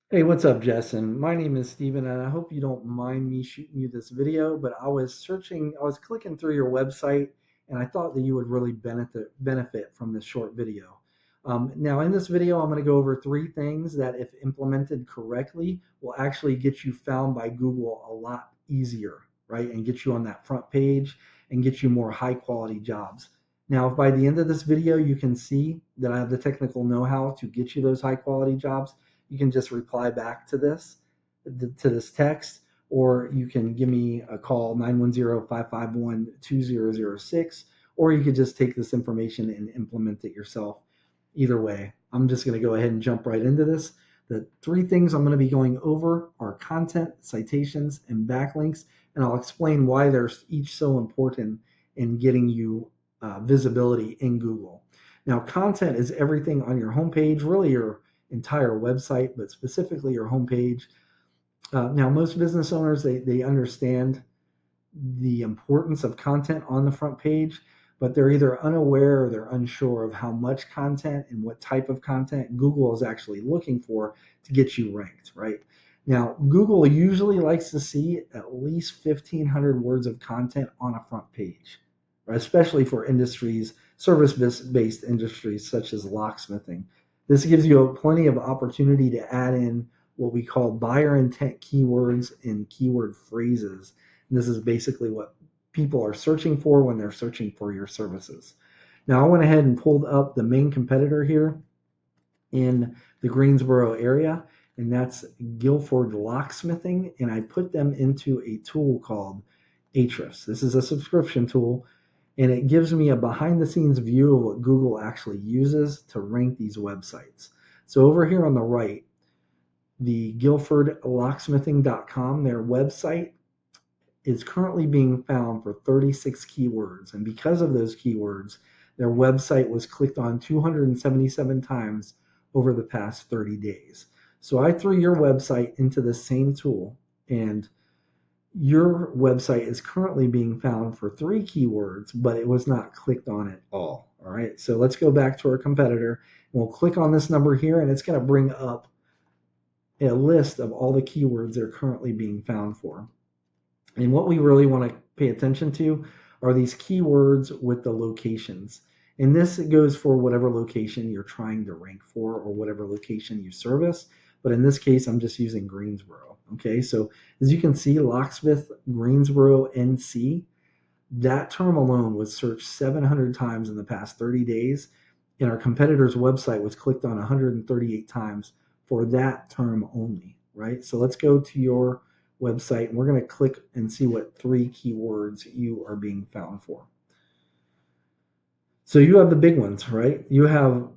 Hey, what's up, Jessen? My name is Steven, and I hope you don't mind me shooting you this video, but I was clicking through your website, and I thought that you would really benefit from this short video. Now, in this video, I'm going to go over three things that, if implemented correctly, will actually get you found by Google a lot easier, right? And get you on that front page and get you more high quality jobs. Now, if by the end of this video you can see that I have the technical know-how to get you those high quality jobs, you can just reply back to this text, or you can give me a call 910-551-2006, or you could just take this information and implement it yourself. Either way, I'm just going to go ahead and jump right into this. The three things I'm going to be going over are content, citations, and backlinks, and I'll explain why they're each so important in getting you visibility in Google. Now, content is everything on your homepage, really your entire website, but specifically your homepage. Now, most business owners, they understand the importance of content on the front page, but they're either unaware or they're unsure of how much content and what type of content Google is actually looking for to get you ranked, right? Now, Google usually likes to see at least 1,500 words of content on a front page, right? Especially for industries, service-based industries such as locksmithing. This gives you plenty of opportunity to add in what we call buyer intent keywords and keyword phrases. And this is basically what people are searching for when they're searching for your services. Now, I went ahead and pulled up the main competitor here in the Greensboro area, and that's Guilford Locksmithing, and I put them into a tool called Ahrefs. This is a subscription tool, and it gives me a behind the scenes view of what Google actually uses to rank these websites. So over here on the right, the guilfordlocksmithing.com, their website is currently being found for 36 keywords. And because of those keywords, their website was clicked on 277 times over the past 30 days. So I threw your website into the same tool, and your website is currently being found for three keywords, but it was not clicked on at all. All right. So let's go back to our competitor. And we'll click on this number here, and it's going to bring up a list of all the keywords they're currently being found for. And what we really want to pay attention to are these keywords with the locations. And this goes for whatever location you're trying to rank for or whatever location you service. But in this case, I'm just using Greensboro. Okay, so as you can see, Locksmith Greensboro NC, that term alone was searched 700 times in the past 30 days. And our competitor's website was clicked on 138 times for that term only, right? So let's go to your website, and we're going to click and see what three keywords you are being found for. So you have the big ones, right? You have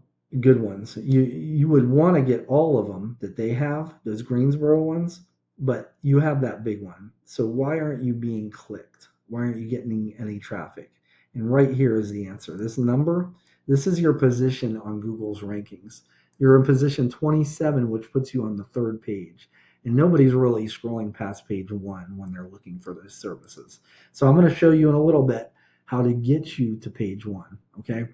good ones. You would want to get all of them that they have, those Greensboro ones, but you have that big one. So why aren't you being clicked? Why aren't you getting any traffic? And right here is the answer. This number, this is your position on Google's rankings. You're in position 27, which puts you on the third page. And nobody's really scrolling past page one when they're looking for those services. So I'm going to show you in a little bit how to get you to page one. Okay.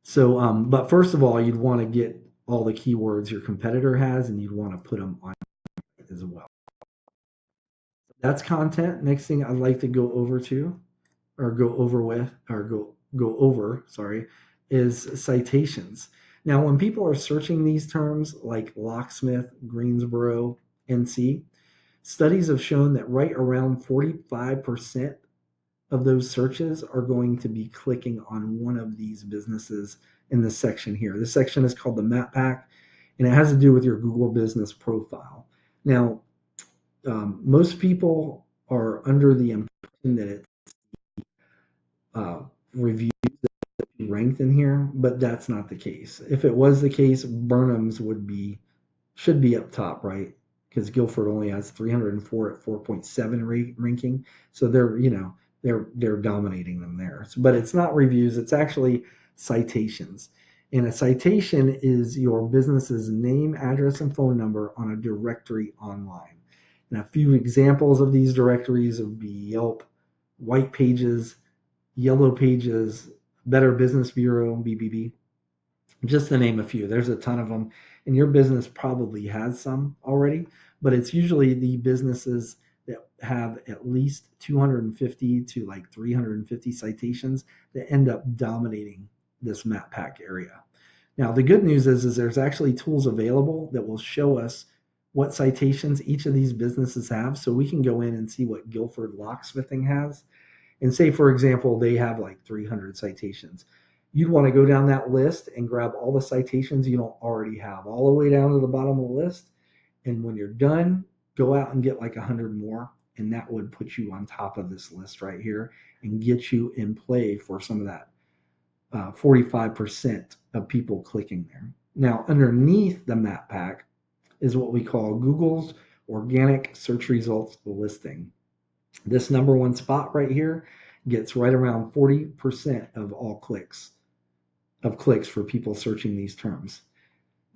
So, but first of all, you'd want to get all the keywords your competitor has, and you'd want to put them on as well. That's content. Next thing I'd like to go over to, or go over with, or go over, sorry, is citations. Now, when people are searching these terms like locksmith, Greensboro, NC, studies have shown that right around 45% of those searches are going to be clicking on one of these businesses in this section here. This section is called the map pack, and it has to do with your Google business profile. Now, most people are under the impression that it's reviews ranked in here, but that's not the case. If it was the case, Burnham's should be up top, right? Because Guilford only has 304 at 4.7 ranking, so they're dominating them there. So, but it's not reviews; it's actually citations. And a citation is your business's name, address, and phone number on a directory online. And a few examples of these directories would be Yelp, White Pages, Yellow Pages, Better Business Bureau, BBB. just to name a few. There's a ton of them, and your business probably has some already, but it's usually the businesses that have at least 250 to like 350 citations that end up dominating this map pack area. Now, the good news is there's actually tools available that will show us what citations each of these businesses have, so we can go in and see what Guilford Locksmithing has, and say, for example, they have like 300 citations. You'd want to go down that list and grab all the citations you don't already have, all the way down to the bottom of the list. And when you're done, go out and get like 100 more. And that would put you on top of this list right here and get you in play for some of that 45% of people clicking there. Now, underneath the map pack is what we call Google's organic search results listing. This number one spot right here gets right around 40% of all clicks for people searching these terms.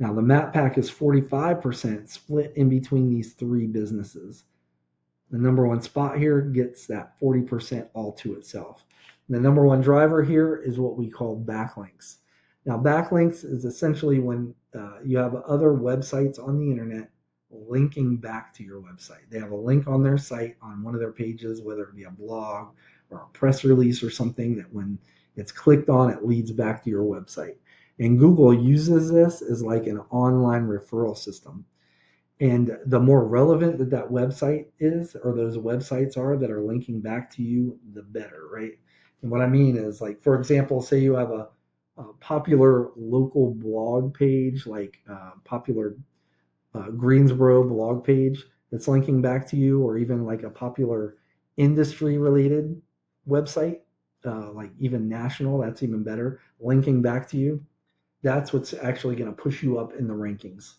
Now the map pack is 45% split in between these three businesses. The number one spot here gets that 40% all to itself. And the number one driver here is what we call backlinks. Now, backlinks is essentially when you have other websites on the internet linking back to your website. They have a link on their site on one of their pages, whether it be a blog or a press release or something, that when it's clicked on, it leads back to your website. And Google uses this as like an online referral system. And the more relevant that website is, or those websites are that are linking back to you, the better, right? And what I mean is, like, for example, say you have a popular local blog page, like popular Greensboro blog page that's linking back to you, or even like a popular industry related website, like even national, that's even better, linking back to you. That's what's actually going to push you up in the rankings.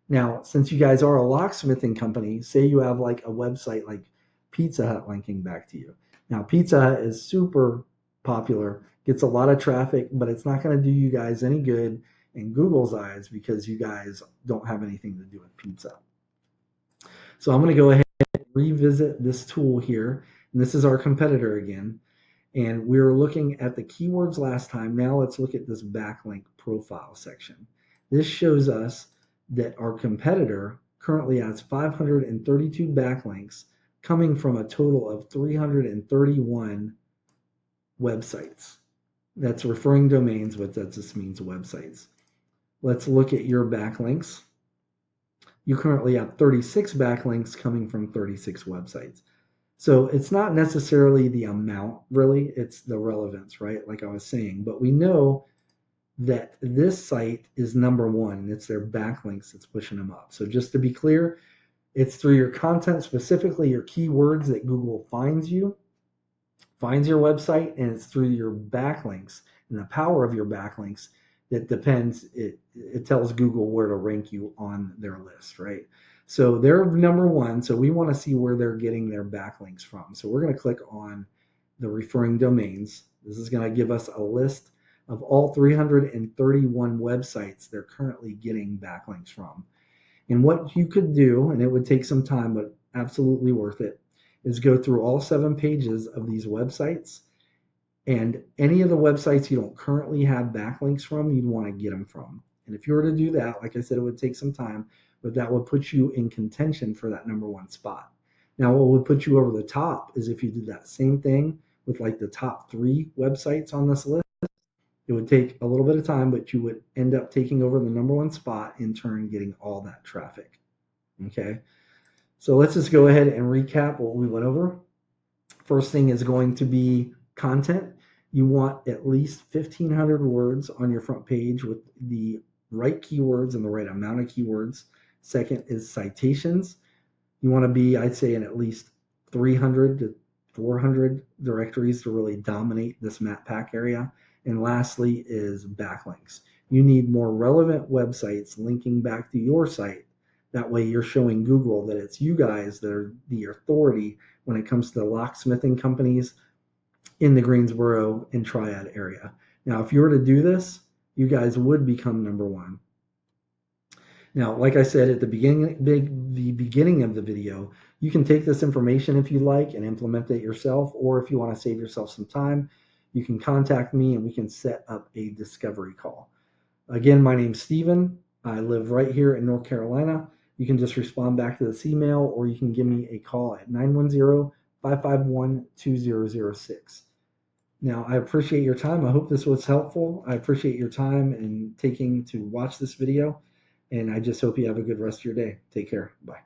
Now, since you guys are a locksmithing company, say you have like a website like Pizza Hut linking back to you. Now, Pizza Hut is super popular, gets a lot of traffic, but it's not going to do you guys any good in Google's eyes because you guys don't have anything to do with pizza. So I'm going to go ahead and revisit this tool here. And this is our competitor again. And we were looking at the keywords last time. Now let's look at this backlink profile section. This shows us that our competitor currently has 532 backlinks coming from a total of 331 websites. That's referring domains, but that just means websites. Let's look at your backlinks. You currently have 36 backlinks coming from 36 websites. So it's not necessarily the amount, really, it's the relevance, right? Like I was saying. But we know that this site is number one. It's their backlinks that's pushing them up. So just to be clear, it's through your content, specifically your keywords, that Google finds you, finds your website, and it's through your backlinks and the power of your backlinks that depends. It tells Google where to rank you on their list, right? So they're number one. So we want to see where they're getting their backlinks from. So we're going to click on the referring domains. This is going to give us a list of all 331 websites they're currently getting backlinks from. And what you could do, and it would take some time, but absolutely worth it, is go through all 7 pages of these websites, and any of the websites you don't currently have backlinks from, you'd want to get them from. And if you were to do that, like I said, it would take some time, but that would put you in contention for that number one spot. Now, what would put you over the top is if you did that same thing with like the top 3 websites on this list. It would take a little bit of time, but you would end up taking over the number one spot, in turn getting all that traffic. Okay, so let's just go ahead and recap what we went over. First thing is going to be content. You want at least 1,500 words on your front page with the right keywords and the right amount of keywords. Second is citations. You want to be, I'd say, in at least 300 to 400 directories to really dominate this map pack area. And lastly is backlinks. You need more relevant websites linking back to your site. That way you're showing Google that it's you guys that are the authority when it comes to the locksmithing companies in the Greensboro and Triad area. Now, if you were to do this, you guys would become number one. Now, like I said at the beginning of the video, you can take this information if you like and implement it yourself, or if you want to save yourself some time, you can contact me and we can set up a discovery call. Again, my name's Steven. I live right here in North Carolina. You can just respond back to this email, or you can give me a call at 910-551-2006. Now, I appreciate your time. I hope this was helpful. I appreciate your time and taking to watch this video, and I just hope you have a good rest of your day. Take care. Bye.